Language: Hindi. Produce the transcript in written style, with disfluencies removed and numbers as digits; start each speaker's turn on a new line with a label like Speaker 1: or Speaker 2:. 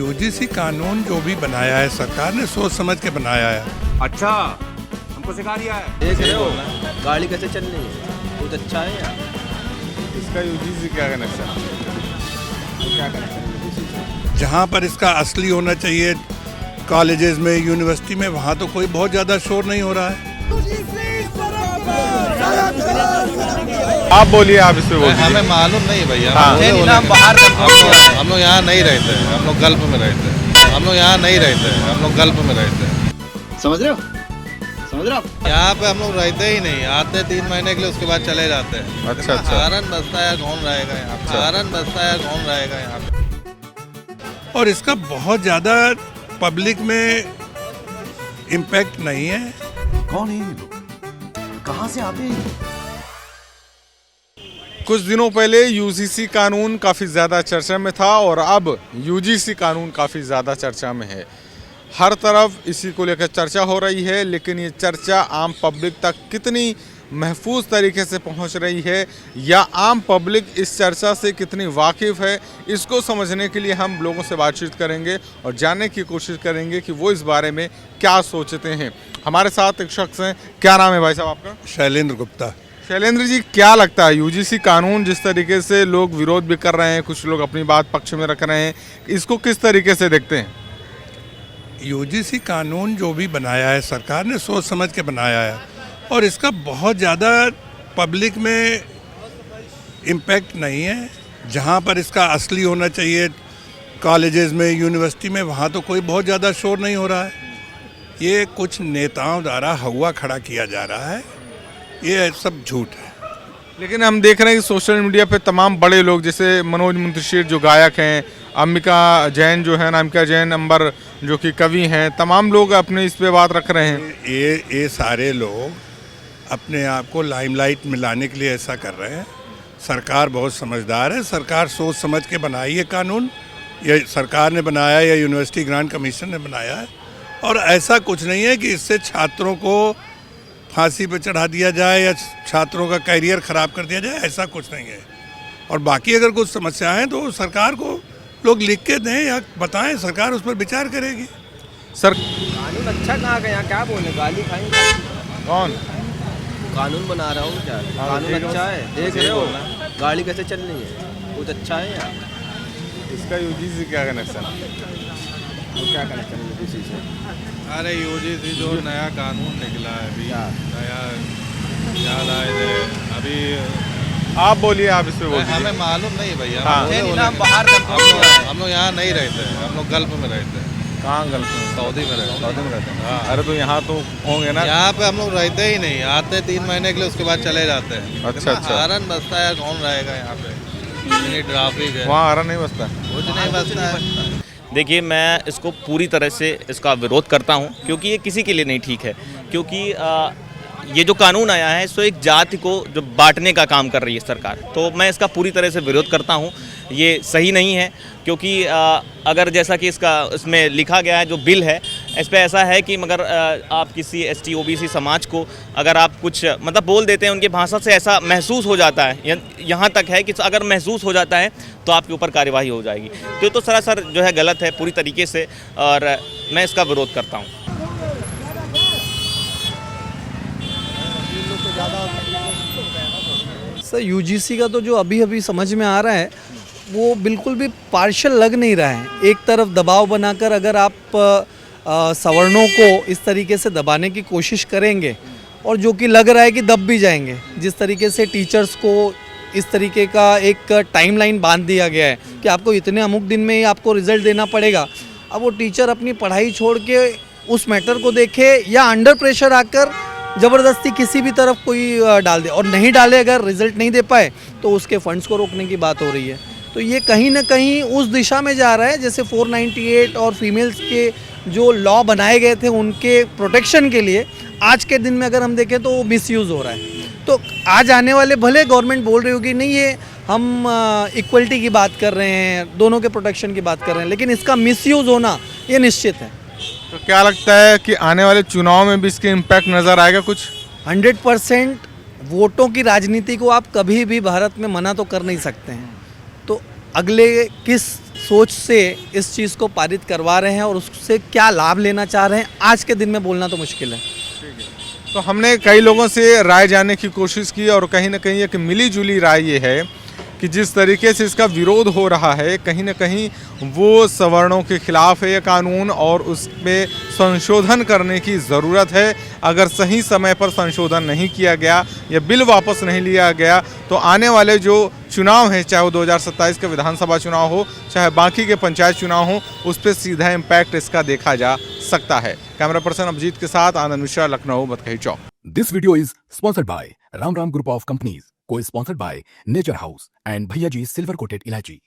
Speaker 1: यूजीसी कानून जो भी बनाया है सरकार ने सोच समझ के बनाया है।
Speaker 2: अच्छा, हमको सिखा दिया है।
Speaker 3: देख रहे हो गाड़ी कैसे चल रही है, बहुत अच्छा है यार।
Speaker 4: इसका यूजीसी क्या कनेक्शन, क्या कनेक्शन?
Speaker 1: जहाँ पर इसका असली होना चाहिए कॉलेजेस में, यूनिवर्सिटी में, वहाँ तो कोई बहुत ज़्यादा शोर नहीं हो रहा है।
Speaker 4: आप बोलिए, आप इस पे बोलिए।
Speaker 5: हमें मालूम नहीं भैया।
Speaker 3: हम बाहर
Speaker 5: हम लोग यहाँ नहीं रहते, हम लोग गल्फ में रहते हैं। हम लोग यहाँ नहीं रहते, हम लोग गल्फ में रहते हैं।
Speaker 3: समझ रहे हो, समझ रहे हो?
Speaker 5: यहाँ पे हम लोग रहते ही नहीं, आते 3 महीने के लिए, उसके बाद चले जाते हैं।
Speaker 4: अच्छा अच्छा।
Speaker 5: हारन बसता है, कौन रहेगा यहाँ पे? हारन बसता है, कौन रहेगा यहाँ पे?
Speaker 1: और इसका बहुत ज़्यादा पब्लिक में इम्पैक्ट नहीं है।
Speaker 2: कौन है ये लोग, कहाँ से आते हैं?
Speaker 4: कुछ दिनों पहले यूजीसी कानून काफ़ी ज़्यादा चर्चा में था और अब यूजीसी कानून काफ़ी ज़्यादा चर्चा में है। हर तरफ इसी को लेकर चर्चा हो रही है, लेकिन ये चर्चा आम पब्लिक तक कितनी महफूज तरीके से पहुंच रही है या आम पब्लिक इस चर्चा से कितनी वाकिफ़ है, इसको समझने के लिए हम लोगों से बातचीत करेंगे और जानने की कोशिश करेंगे कि वो इस बारे में क्या सोचते हैं। हमारे साथ एक शख्स हैं। क्या नाम है भाई साहब आपका?
Speaker 1: शैलेंद्र गुप्ता।
Speaker 4: शैलेंद्र जी, क्या लगता है यूजीसी कानून जिस तरीके से लोग विरोध भी कर रहे हैं, कुछ लोग अपनी बात पक्ष में रख रहे हैं, इसको किस तरीके से देखते हैं?
Speaker 1: यूजीसी कानून जो भी बनाया है सरकार ने सोच समझ के बनाया है और इसका बहुत ज़्यादा पब्लिक में इम्पैक्ट नहीं है। जहाँ पर इसका असली होना चाहिए कॉलेजेस में, यूनिवर्सिटी में, वहाँ तो कोई बहुत ज़्यादा शोर नहीं हो रहा है। ये कुछ नेताओं द्वारा हवा खड़ा किया जा रहा है, ये सब झूठ है।
Speaker 4: लेकिन हम देख रहे हैं कि सोशल मीडिया पे तमाम बड़े लोग जैसे मनोज मुंतशिर जो गायक हैं, अम्बिका जैन जो है, अम्बिका जैन अंबर जो कि कवि हैं, तमाम लोग अपने इस पे बात रख रहे हैं।
Speaker 1: ये सारे लोग अपने आप को लाइमलाइट में लाने के लिए ऐसा कर रहे हैं। सरकार बहुत समझदार है, सरकार सोच समझ के बनाई है कानून। ये सरकार ने बनाया या यूनिवर्सिटी ग्रांट कमीशन ने बनाया है और ऐसा कुछ नहीं है कि इससे छात्रों को फांसी पर चढ़ा दिया जाए या छात्रों का करियर ख़राब कर दिया जाए, ऐसा कुछ नहीं है। और बाकी अगर कुछ समस्याएं हैं तो सरकार को लोग लिख के दें या बताएं, सरकार उस पर विचार करेगी।
Speaker 4: सर
Speaker 3: कानून अच्छा कहाँ गया, क्या बोले, गाली खाएंगे?
Speaker 4: कौन
Speaker 3: कानून बना रहा हूँ क्या? कानून अच्छा है। देख रहे हो गाड़ी कैसे चल रही है, बहुत अच्छा है यार।
Speaker 4: इसका यूजीसी क्या कनेक्शन, क्या कनेक्शन यूजीसी से?
Speaker 5: अरे यूजीसी जो नया कानून निकला है अभी, नया याद आए थे अभी।
Speaker 4: आप बोलिए, आप इस पे बोलिए।
Speaker 5: हमें मालूम नहीं भैया।
Speaker 3: हम बाहर
Speaker 5: हम लोग यहाँ नहीं रहते, हम लोग गल्फ में रहते हैं।
Speaker 4: कहाँ गल्फ में?
Speaker 5: सऊदी में रहते हैं।
Speaker 4: सऊदी में रहते हैं। अरे तो यहाँ तो होंगे ना।
Speaker 5: यहाँ पे हम लोग रहते ही नहीं, आते 3 महीने के लिए, उसके बाद चले जाते हैं।
Speaker 4: अच्छा अच्छा।
Speaker 5: हारन बसता है, कौन रहेगा यहाँ पे? इतनी ट्रैफिक है,
Speaker 4: वहाँ हारन नहीं बसता?
Speaker 5: कुछ नहीं बसता है।
Speaker 6: देखिए, मैं इसको पूरी तरह से इसका विरोध करता हूं, क्योंकि ये किसी के लिए नहीं ठीक है। क्योंकि ये जो कानून आया है सो एक जाति को जो बांटने का काम कर रही है सरकार, तो मैं इसका पूरी तरह से विरोध करता हूं। ये सही नहीं है, क्योंकि अगर जैसा कि इसमें लिखा गया है, जो बिल है इस पे ऐसा है कि मगर आप किसी ST OBC समाज को अगर आप कुछ मतलब बोल देते हैं, उनकी भाषा से ऐसा महसूस हो जाता है, यहाँ तक है कि अगर महसूस हो जाता है तो आपके ऊपर कार्यवाही हो जाएगी। तो सरासर जो है गलत है पूरी तरीके से, और मैं इसका विरोध करता हूँ।
Speaker 7: सर, यूजीसी का तो जो अभी अभी समझ में आ रहा है वो बिल्कुल भी पार्शियल लग नहीं रहा है। एक तरफ दबाव बनाकर अगर आप सवर्णों को इस तरीके से दबाने की कोशिश करेंगे, और जो कि लग रहा है कि दब भी जाएंगे, जिस तरीके से टीचर्स को इस तरीके का एक टाइमलाइन बांध दिया गया है कि आपको इतने अमुक दिन में ही आपको रिजल्ट देना पड़ेगा। अब वो टीचर अपनी पढ़ाई छोड़ के उस मैटर को देखे या अंडर प्रेशर आकर ज़बरदस्ती किसी भी तरफ कोई डाल दे, और नहीं डाले, अगर रिजल्ट नहीं दे पाए तो उसके फंड्स को रोकने की बात हो रही है। तो ये कहीं ना कहीं उस दिशा में जा रहा है, जैसे 498 और फीमेल्स के जो लॉ बनाए गए थे उनके प्रोटेक्शन के लिए, आज के दिन में अगर हम देखें तो वो मिसयूज़ हो रहा है। तो आज आने वाले, भले गवर्नमेंट बोल रही होगी नहीं ये हम इक्वलिटी की बात कर रहे हैं, दोनों के प्रोटेक्शन की बात कर रहे हैं, लेकिन इसका मिसयूज़ होना ये निश्चित है।
Speaker 4: तो क्या लगता है कि आने वाले चुनाव में भी इसके इम्पैक्ट नज़र आएगा कुछ?
Speaker 7: 100% वोटों की राजनीति को आप कभी भी भारत में मना तो कर नहीं सकते हैं। तो अगले किस सोच से इस चीज़ को पारित करवा रहे हैं और उससे क्या लाभ लेना चाह रहे हैं, आज के दिन में बोलना तो मुश्किल है।
Speaker 4: तो हमने कई लोगों से राय जानने की कोशिश की और कहीं ना कहीं एक मिली जुली राय ये है कि जिस तरीके से इसका विरोध हो रहा है कहीं ना कहीं वो सवर्णों के खिलाफ है ये कानून और उस पे संशोधन करने की ज़रूरत है। अगर सही समय पर संशोधन नहीं किया गया या बिल वापस नहीं लिया गया तो आने वाले जो चुनाव हैं, चाहे वो 2027 के विधानसभा चुनाव हो चाहे बाकी के पंचायत चुनाव हो, उस पर सीधा इम्पैक्ट इसका देखा जा सकता है। कैमरा पर्सन अभिजीत के साथ आनंद मिश्रा, लखनऊ, बतकही चौक।
Speaker 2: This video is sponsored by Ram Ram Group of Companies, co-sponsored by Nature House and Bhaiya Ji Silver Coated Ilaichi.